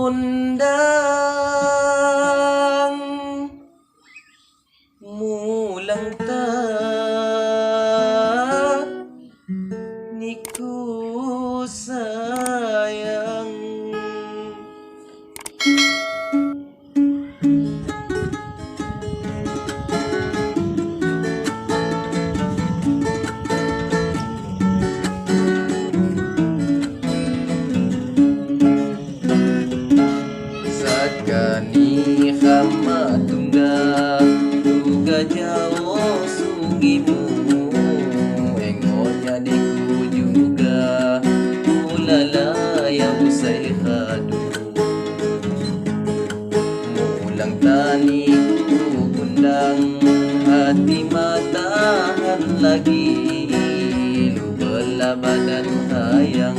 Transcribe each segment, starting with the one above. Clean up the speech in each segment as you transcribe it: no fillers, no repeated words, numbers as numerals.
undang mulang ta niku sayang. Sakani kama tungga duga jauh sugimu engonya diku juga ulala yang usai hadu mulang tani ku undang hati matahan lagi lu bela badan hayang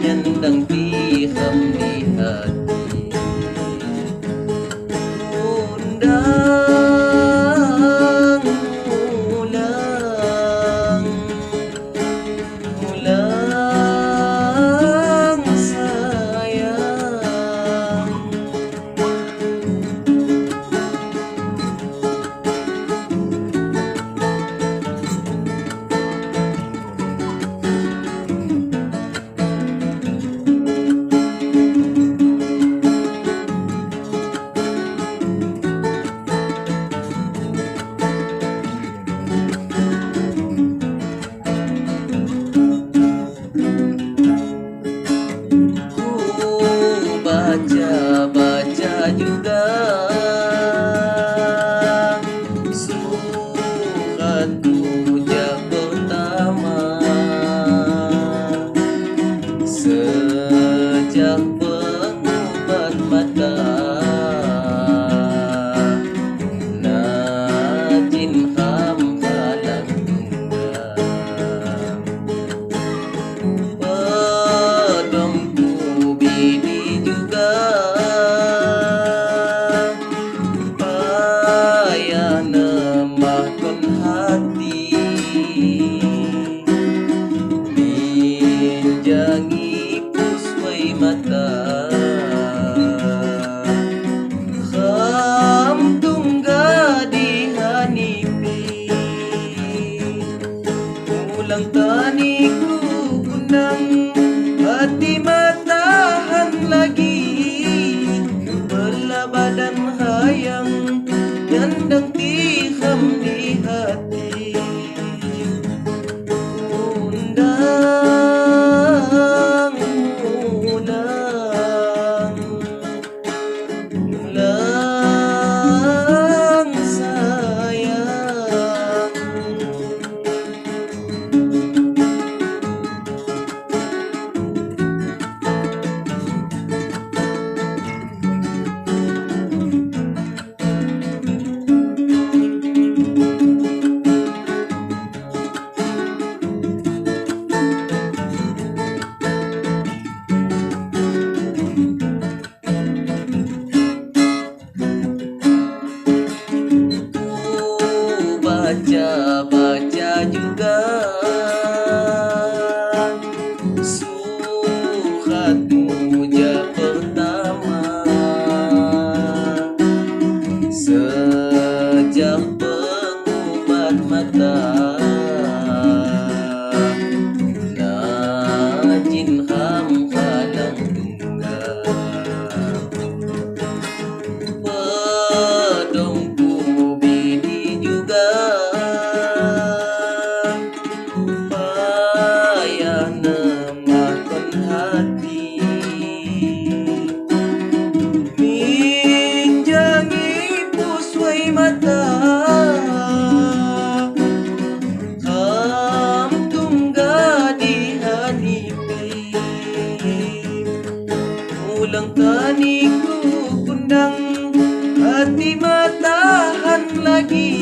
nyandang tiham di hati undang mulang sayang. Baca juga suratku yang pertama sejak pengobat mata najin ham halang tunggal pedomku bini juga payah nemahkan hati minjangi puswai mata kham tungga di hanipi ulang taniku undang hati matahan lagi bela badan hayang nyandang tiham di hati undang mulang sayang. Baca juga suratmu yang pertama sejak pengobat mata najin ham halang tunggal pedomku bini juga payah nemahkan hati minjangi puswai mata kham tungga di hanipi ulang taniku kundang hati matahan lagi